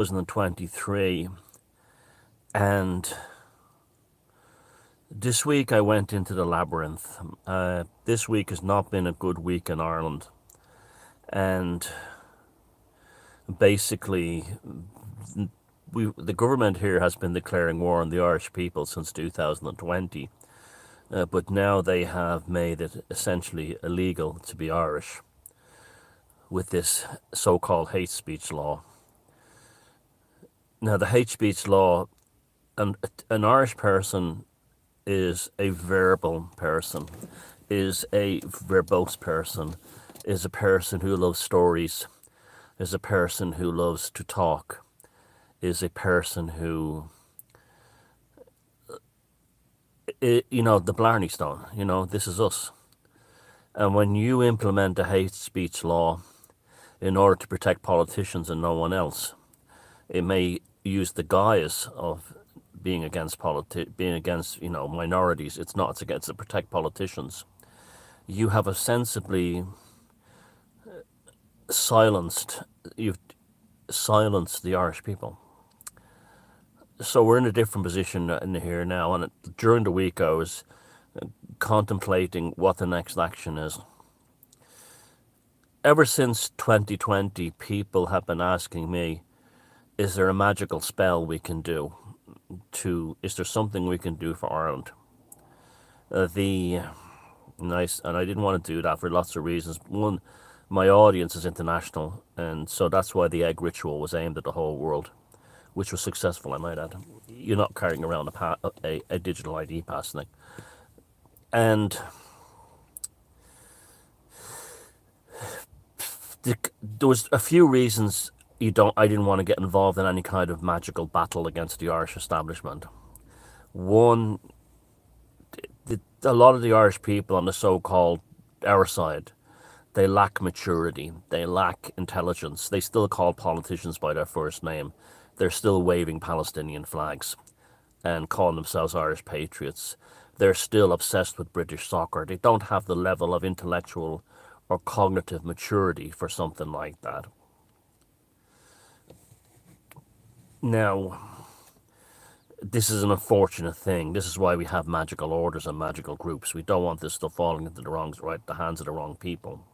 2023, and this week I went into the labyrinth. This week has not been a good week in Ireland, and basically the government here has been declaring war on the Irish people since 2020, but now they have made it essentially illegal to be Irish with this so-called hate speech law. Now, the hate speech law, an Irish person is a verbal person, is a verbose person, is a person who loves stories, is a person who loves to talk, is a person who, the Blarney Stone, this is us. And when you implement a hate speech law in order to protect politicians and no one else, it may use the guise of being against minorities. It's not. It's against to protect politicians. You have ostensibly you've silenced the Irish people. So we're in a different position in here now. And during the week, I was contemplating what the next action is. Ever since 2020, people have been asking me, is there a magical spell we can do? Is there something we can do for Ireland? And I didn't want to do that for lots of reasons. One, my audience is international, and so that's why the egg ritual was aimed at the whole world, which was successful, I might add. You're not carrying around a digital ID pass thing. And there was a few reasons I didn't want to get involved in any kind of magical battle against the Irish establishment. One, a lot of the Irish people on the so-called our side, they lack maturity, they lack intelligence. They still call politicians by their first name. They're still waving Palestinian flags and calling themselves Irish patriots. They're still obsessed with British soccer. They don't have the level of intellectual or cognitive maturity for something like that. Now, this is an unfortunate thing. This is why we have magical orders and magical groups. We don't want this stuff falling into the hands of the wrong people.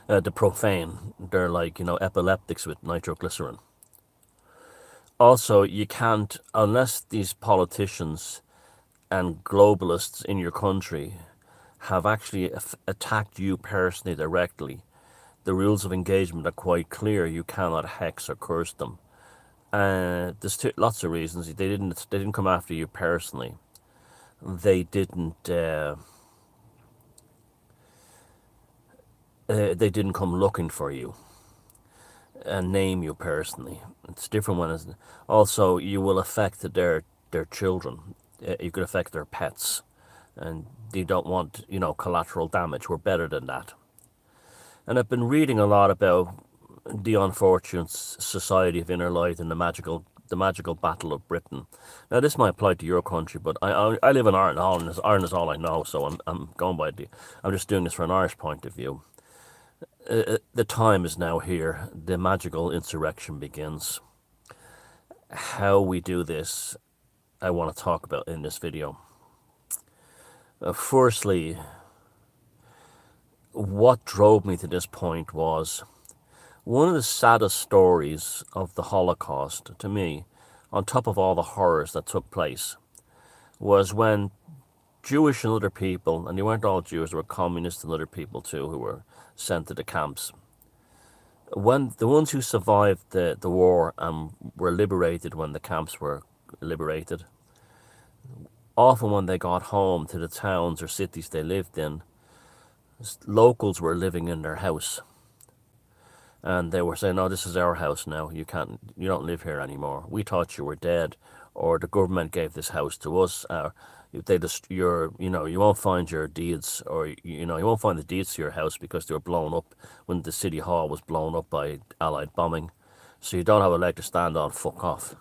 The profane, they're like, epileptics with nitroglycerin. Also, you can't, unless these politicians and globalists in your country have actually attacked you personally directly, the rules of engagement are quite clear. You cannot hex or curse them. There's lots of reasons. They didn't come after you personally. They didn't come looking for you and name you personally. It's different when also you will affect their children. You could affect their pets, and you don't want collateral damage. We're better than that. And I've been reading a lot about the unfortunate society of inner light and the magical battle of Britain. Now, this might apply to your country, but I live in Ireland. Ireland is all I know, so I'm going by I'm just doing this from an Irish point of view. The time is now here. The magical insurrection begins. How we do this, I want to talk about in this video. Firstly, what drove me to this point was one of the saddest stories of the Holocaust, to me, on top of all the horrors that took place, was when Jewish and other people, and they weren't all Jews, there were communists and other people too who were sent to the camps. When the ones who survived the war and were liberated when the camps were liberated, often when they got home to the towns or cities they lived in, locals were living in their house, and they were saying, "No, this is our house now. You don't live here anymore. We thought you were dead, or the government gave this house to us. You won't find your deeds, or you won't find the deeds to your house because they were blown up when the city hall was blown up by Allied bombing. So you don't have a leg to stand on. Fuck off."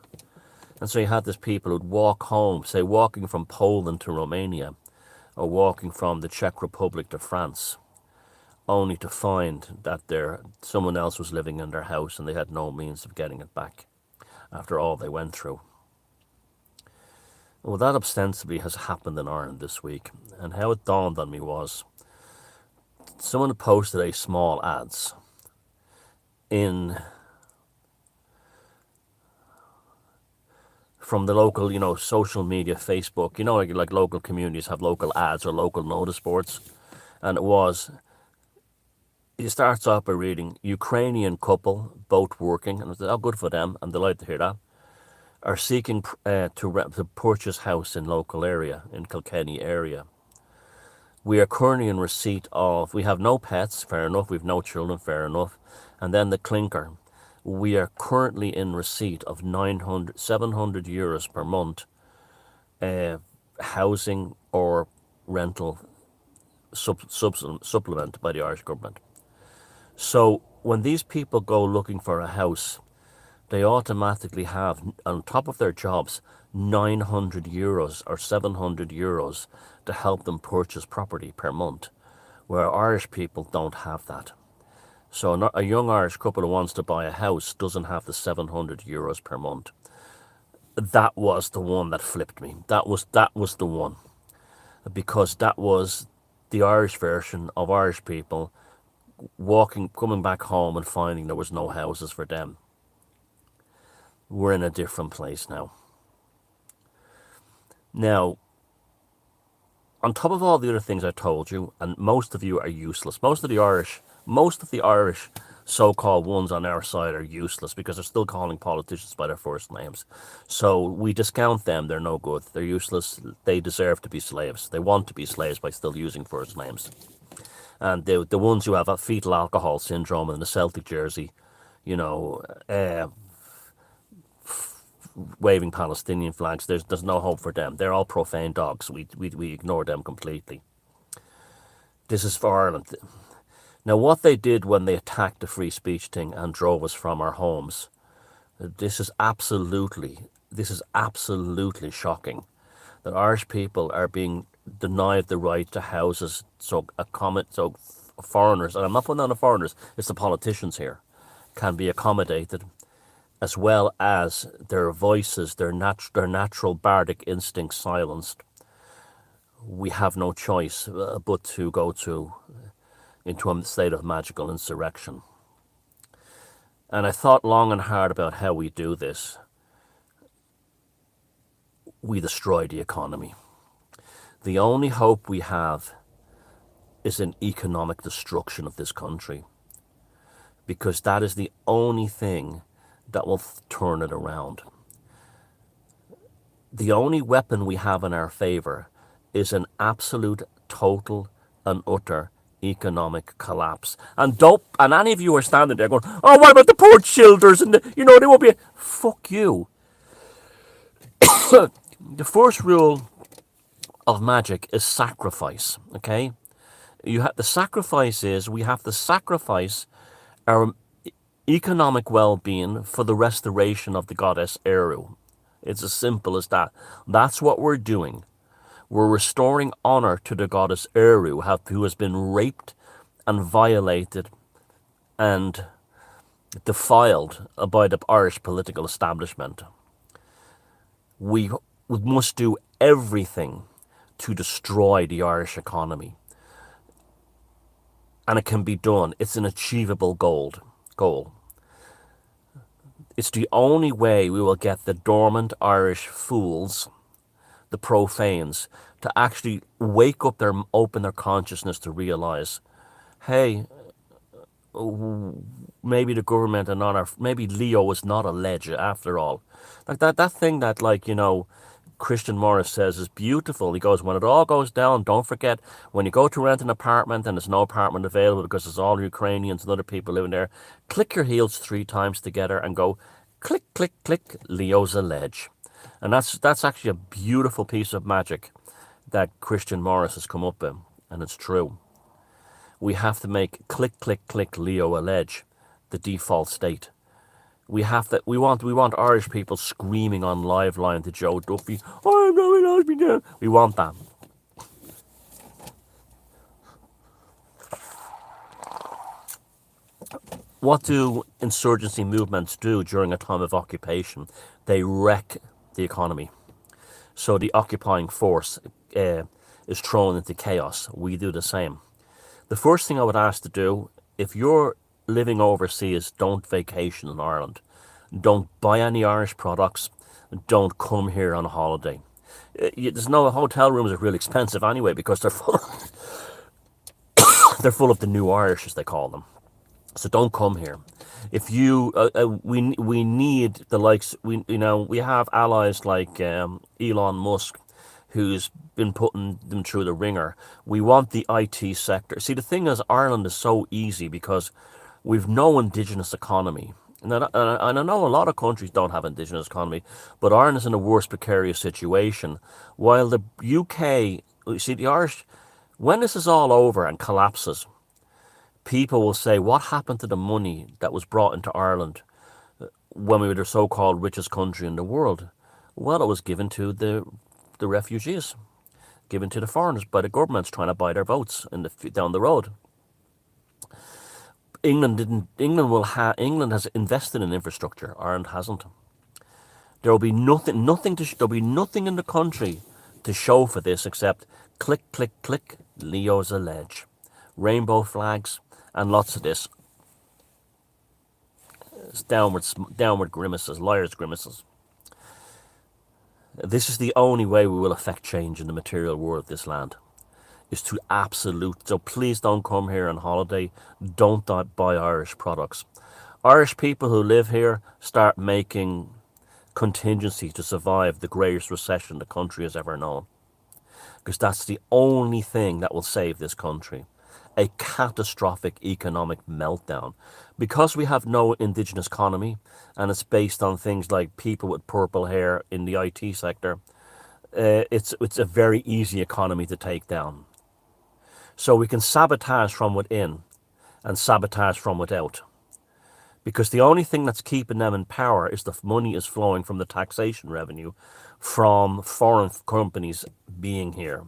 And so you had this people who'd walk home, say walking from Poland to Romania, or walking from the Czech Republic to France, only to find that someone else was living in their house and they had no means of getting it back after all they went through. Well, that ostensibly has happened in Ireland this week, and how it dawned on me was someone posted a small ads in from the local, social media, Facebook, like local communities have local ads or local notice boards. And it starts off by reading, Ukrainian couple, both working, and I said, oh, good for them, I'm delighted to hear that, are seeking to purchase house in local area, in Kilkenny area. We are currently in receipt of, we have no pets, fair enough, we've no children, fair enough, and then the clinker. We are currently in receipt of 700 euros per month housing or rental supplement by the Irish government. So when these people go looking for a house, they automatically have, on top of their jobs, 900 euros or 700 euros to help them purchase property per month, where Irish people don't have that. So a young Irish couple who wants to buy a house doesn't have the 700 euros per month. That was the one that flipped me. That was the one. Because that was the Irish version of Irish people coming back home and finding there was no houses for them. We're in a different place now. Now, on top of all the other things I told you, and most of you are useless. Most of the Irish so-called ones on our side are useless because they're still calling politicians by their first names. So we discount them. They're no good. They're useless. They deserve to be slaves. They want to be slaves by still using first names. And the ones who have a fetal alcohol syndrome and the Celtic jersey, waving Palestinian flags, there's no hope for them. They're all profane dogs. We ignore them completely. This is for Ireland. Now, what they did when they attacked the free speech thing and drove us from our homes, this is absolutely shocking. That Irish people are being denied the right to houses, so foreigners, and I'm not putting on the foreigners, it's the politicians here, can be accommodated, as well as their voices, their natural bardic instincts silenced. We have no choice but to go into a state of magical insurrection. And I thought long and hard about how we do this. We destroy the economy. The only hope we have is an economic destruction of this country, because that is the only thing that will turn it around. The only weapon we have in our favor is an absolute, total, and utter economic collapse. And any of you are standing there going, oh, what about the poor children? And they won't be. Fuck you. The first rule of magic is sacrifice. Okay, the sacrifice is we have to sacrifice our economic well-being for the restoration of the goddess Eru. It's as simple as that. That's what we're doing. We're restoring honor to the goddess Eru, who has been raped and violated and defiled by the Irish political establishment. We must do everything to destroy the Irish economy. And it can be done. It's an achievable goal. It's the only way we will get the dormant Irish fools, the profanes, to actually open their consciousness to realize, hey, maybe the government and maybe Leo is not a ledge after all. Like that thing that Christian Morris says is beautiful. He goes, when it all goes down, don't forget, when you go to rent an apartment and there's no apartment available because there's all Ukrainians and other people living there, click your heels 3 times together and go, click, click, click, Leo's a ledge. And that's actually a beautiful piece of magic that Christian Morris has come up with, and it's true. We have to make click, click, click, Leo a ledge the default state. We want Irish people screaming on live line to Joe Duffy, oh, no, he loves me down. We want that. What do insurgency movements do during a time of occupation? They wreck the economy. So the occupying force uh, is thrown into chaos. We do the same. The first thing I would ask to do, if you're living overseas, don't vacation in Ireland. Don't buy any Irish products. Don't come here on a holiday. There's no hotel rooms are really expensive anyway because they're full of the new Irish as they call them. So don't come here. If you, we need the likes. We have allies like Elon Musk, who's been putting them through the ringer. We want the IT sector. See, the thing is, Ireland is so easy because we've no indigenous economy. And I know a lot of countries don't have indigenous economy, but Ireland is in a worse precarious situation. While the UK, you see, the Irish, when this is all over and collapses, people will say, what happened to the money that was brought into Ireland when we were the so-called richest country in the world? Well, it was given to the refugees, given to the foreigners by the governments trying to buy their votes down the road. England didn't. England has invested in infrastructure. Ireland hasn't. There will be nothing. There'll be nothing in the country to show for this except click, click, click. Leo's a ledge, rainbow flags, and lots of this. It's downward grimaces, liars' grimaces. This is the only way we will affect change in the material world of this land. Is to absolute. So please don't come here on holiday. Don't buy Irish products. Irish people who live here start making contingency to survive the greatest recession the country has ever known. Because that's the only thing that will save this country. A catastrophic economic meltdown. Because we have no indigenous economy and it's based on things like people with purple hair in the IT sector, it's a very easy economy to take down. So we can sabotage from within and sabotage from without. Because the only thing that's keeping them in power is the money is flowing from the taxation revenue from foreign companies being here.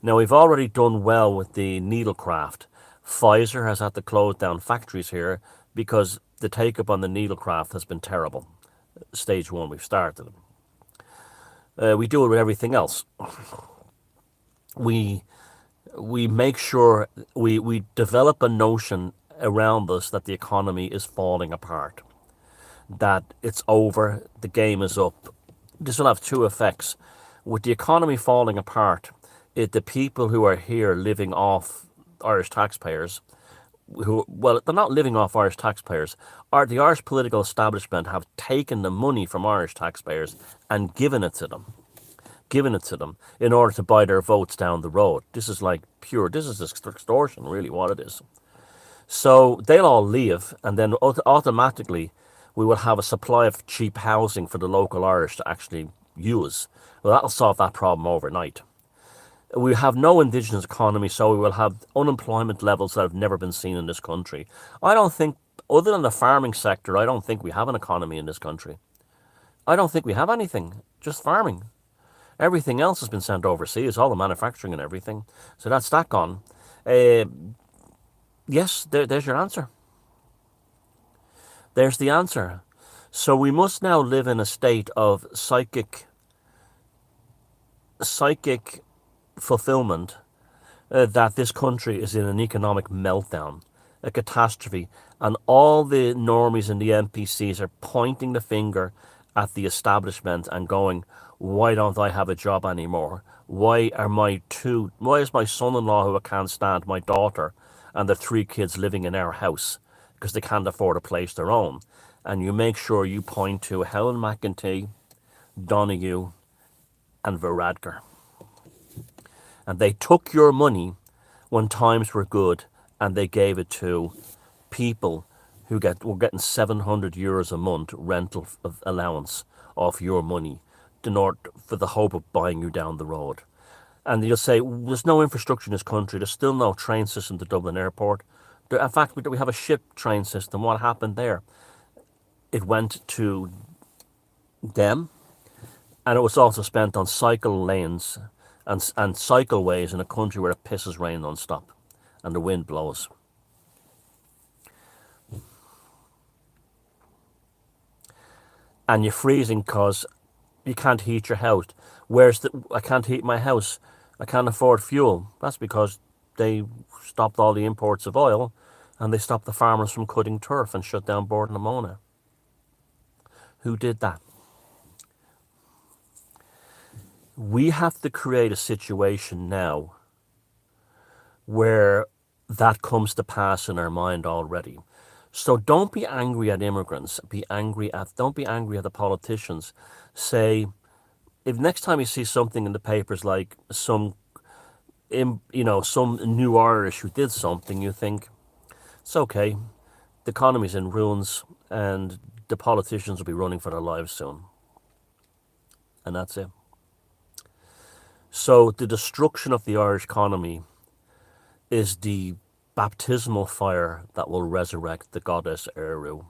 Now, we've already done well with the needlecraft. Pfizer has had to close down factories here because the take-up on the needlecraft has been terrible. Stage one, we've started. We do it with everything else. We make sure we develop a notion around us that the economy is falling apart, that it's over, the game is up. This will have two effects. With the economy falling apart, the people who are here living off Irish taxpayers, they're not living off Irish taxpayers, the Irish political establishment have taken the money from Irish taxpayers and given it to them in order to buy their votes down the road. This is extortion, really, what it is. So they'll all leave, and then automatically we will have a supply of cheap housing for the local Irish to actually use. Well, that'll solve that problem overnight. We have no indigenous economy, so we will have unemployment levels that have never been seen in this country. I don't think, other than the farming sector, I don't think we have an economy in this country. I don't think we have anything, just farming. Everything else has been sent overseas, all the manufacturing and everything. So that's that gone. Yes, there's your answer. There's the answer. So we must now live in a state of psychic fulfillment that this country is in an economic meltdown, a catastrophe, and all the normies and the NPCs are pointing the finger at the establishment and going, why don't I have a job anymore? Why is my son-in-law, who I can't stand, my daughter, and the 3 kids living in our house because they can't afford a place their own? And you make sure you point to Helen McEntee, Donahue, and Varadkar. And they took your money when times were good, and they gave it to people who were getting €700 a month rental allowance off your money for the hope of buying you down the road. And you'll say, there's no infrastructure in this country. There's still no train system to Dublin Airport. In fact, we have a ship train system. What happened there? It went to them, and it was also spent on cycle lanes and cycleways in a country where it pisses rain non-stop and the wind blows. and you're freezing because you can't heat your house. I can't heat my house. I can't afford fuel. That's because they stopped all the imports of oil, and they stopped the farmers from cutting turf and shut down Bord na Móna. Who did that? We have to create a situation now where that comes to pass in our mind already. So don't be angry at immigrants. Don't be angry at the politicians. Say, if next time you see something in the papers like some new Irish who did something, you think it's okay. The economy's in ruins, and the politicians will be running for their lives soon, and that's it. So the destruction of the Irish economy is the baptismal fire that will resurrect the goddess Eru.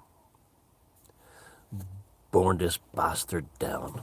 Burn this bastard down.